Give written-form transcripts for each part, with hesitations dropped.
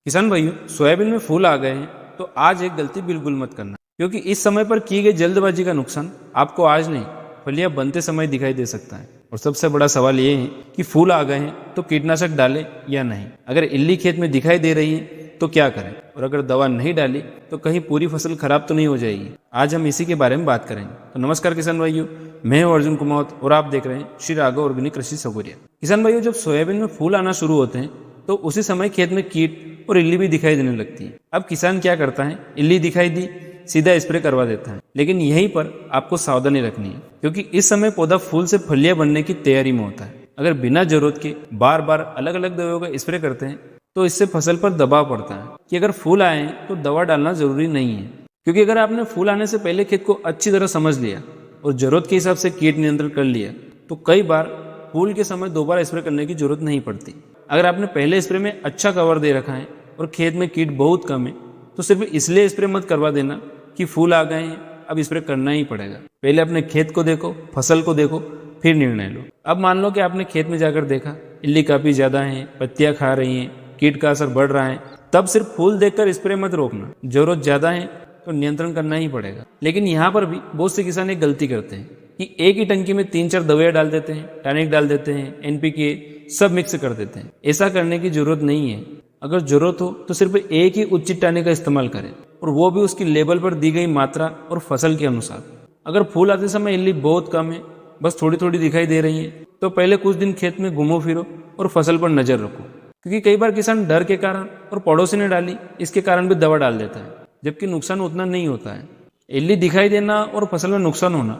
किसान भाइयों, सोयाबीन में फूल आ गए हैं तो आज एक गलती बिल्कुल मत करना, क्योंकि इस समय पर की गई जल्दबाजी का नुकसान आपको आज नहीं फलियां बनते समय दिखाई दे सकता है। और सबसे बड़ा सवाल ये है कि फूल आ गए हैं तो कीटनाशक डालें या नहीं। अगर इल्ली खेत में दिखाई दे रही है तो क्या करें, और अगर दवा नहीं डाली तो कहीं पूरी फसल खराब तो नहीं हो जाएगी। आज हम इसी के बारे में बात करेंगे। तो नमस्कार किसान भाइयों, मैं हूं अर्जुन कुमार और आप देख रहे हैं श्री राघव ऑर्गेनिक कृषि सगोरिया। किसान भाइयों, जब सोयाबीन में फूल आना शुरू होते हैं तो उसी समय खेत में कीट और इल्ली भी दिखाई देने लगती है। अब किसान क्या करता है, इल्ली दिखाई दी सीधा स्प्रे करवा देता है। लेकिन यहीं पर आपको सावधानी रखनी है, क्योंकि इस समय पौधा फूल से फलियां बनने की तैयारी में होता है। अगर बिना जरूरत के बार बार अलग अलग दवाओं का स्प्रे करते हैं तो इससे फसल पर दबाव पड़ता है कि अगर फूल आए हैं तो दवा डालना जरूरी नहीं है। क्योंकि अगर आपने फूल आने से पहले खेत को अच्छी तरह समझ लिया और जरूरत के हिसाब से कीट नियंत्रण कर लिया तो कई बार फूल के समय दोबारा स्प्रे करने की जरूरत नहीं पड़ती। अगर आपने पहले स्प्रे में अच्छा कवर दे रखा है और खेत में कीट बहुत कम है तो सिर्फ इसलिए स्प्रे मत करवा देना कि फूल आ गए हैं अब स्प्रे करना ही पड़ेगा। पहले अपने खेत को देखो, फसल को देखो, फिर निर्णय लो। अब मान लो कि आपने खेत में जाकर देखा इल्ली काफी ज्यादा है, पत्तियां खा रही हैं, कीट का असर बढ़ रहा है, तब सिर्फ फूल देखकर स्प्रे मत रोकना। जरूरत ज्यादा है तो नियंत्रण करना ही पड़ेगा। लेकिन यहाँ पर भी बहुत से किसान एक गलती करते हैं कि एक ही टंकी में 3-4 दवाइयां डाल देते हैं, टॉनिक डाल देते हैं, एनपीके सब मिक्स कर देते हैं। ऐसा करने की जरूरत नहीं है। अगर जरूरत हो तो सिर्फ एक ही उचित टॉनिक का इस्तेमाल करें, और वो भी उसकी लेबल पर दी गई मात्रा और फसल के अनुसार। अगर फूल आते समय इल्ली बहुत कम है, बस थोड़ी थोड़ी दिखाई दे रही है, तो पहले कुछ दिन खेत में घूमो फिरो और फसल पर नजर रखो। क्योंकि कई बार किसान डर के कारण और पड़ोसी ने डाली इसके कारण भी दवा डाल देता है, जबकि नुकसान उतना नहीं होता है। इल्ली दिखाई देना और फसल में नुकसान होना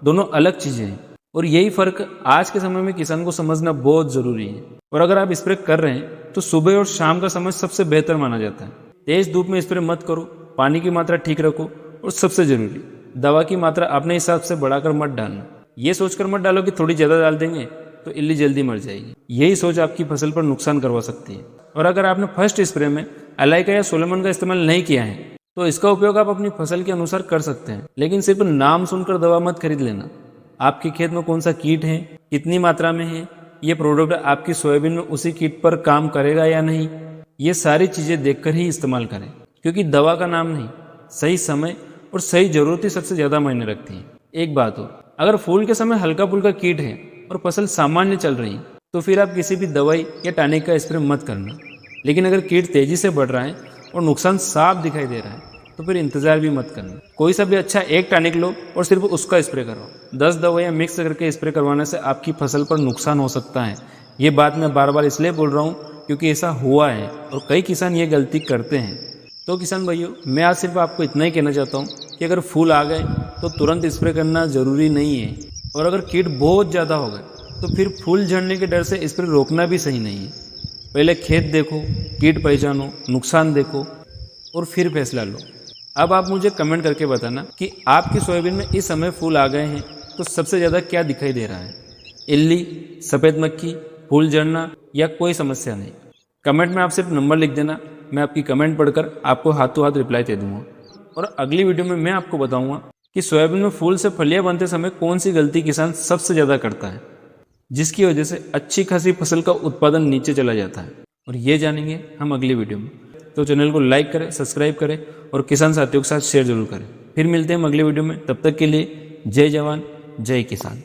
दोनों अलग चीजें हैं, और यही फर्क आज के समय में किसान को समझना बहुत जरूरी है। और अगर आप स्प्रे कर रहे हैं तो सुबह और शाम का समय सबसे बेहतर माना जाता है। तेज धूप में स्प्रे मत करो, पानी की मात्रा ठीक रखो, और सबसे जरूरी दवा की मात्रा अपने हिसाब से बढ़ाकर मत डालना। ये सोचकर मत डालो कि थोड़ी ज्यादा डाल देंगे तो इल्ली जल्दी मर जाएगी। यही सोच आपकी फसल पर नुकसान करवा सकती है। और अगर आपने फर्स्ट स्प्रे में अलाइका या सोलेमन का इस्तेमाल नहीं किया है तो इसका उपयोग आप अपनी फसल के अनुसार कर सकते हैं। लेकिन सिर्फ नाम सुनकर दवा मत खरीद लेना। आपके खेत में कौन सा कीट है, कितनी मात्रा में है, ये प्रोडक्ट आपकी सोयाबीन में उसी कीट पर काम करेगा या नहीं, ये सारी चीजें देखकर ही इस्तेमाल करें। क्योंकि दवा का नाम नहीं, सही समय और सही जरूरत ही सबसे ज्यादा मायने रखती है। एक बात हो, अगर फूल के समय हल्का फुल्का कीट है और फसल सामान्य चल रही है तो फिर आप किसी भी दवाई या टॉनिक का स्प्रे मत करना। लेकिन अगर कीट तेजी से बढ़ रहा है और नुकसान साफ दिखाई दे रहा है तो फिर इंतजार भी मत करना। कोई सा भी अच्छा एक टॉनिक लो और सिर्फ उसका स्प्रे करो। 10 दवाइयां मिक्स करके स्प्रे करवाने से आपकी फसल पर नुकसान हो सकता है। ये बात मैं बार बार इसलिए बोल रहा हूँ क्योंकि ऐसा हुआ है और कई किसान ये गलती करते हैं। तो किसान भाइयों, मैं आज सिर्फ आपको इतना ही कहना चाहता हूँ कि अगर फूल आ गए तो तुरंत स्प्रे करना जरूरी नहीं है, और अगर कीट बहुत ज़्यादा हो गए तो फिर फूल झड़ने के डर से स्प्रे रोकना भी सही नहीं है। पहले खेत देखो, कीट पहचानो, नुकसान देखो और फिर फैसला लो। अब आप मुझे कमेंट करके बताना कि आपकी सोयाबीन में इस समय फूल आ गए हैं तो सबसे ज़्यादा क्या दिखाई दे रहा है, इल्ली, सफ़ेद मक्खी, फूल झड़ना या कोई समस्या नहीं। कमेंट में आप सिर्फ नंबर लिख देना, मैं आपकी कमेंट पढ़कर आपको हाथों हाथ रिप्लाई दे दूंगा। और अगली वीडियो में मैं आपको बताऊंगा कि सोयाबीन में फूल से फलियां बनते समय कौन सी गलती किसान सबसे ज़्यादा करता है, जिसकी वजह से अच्छी खासी फसल का उत्पादन नीचे चला जाता है। और ये जानेंगे हम अगली वीडियो में। तो चैनल को लाइक करें, सब्सक्राइब करें और किसान साथियों के साथ शेयर जरूर करें। फिर मिलते हैं हम अगले वीडियो में। तब तक के लिए जय जवान, जय किसान।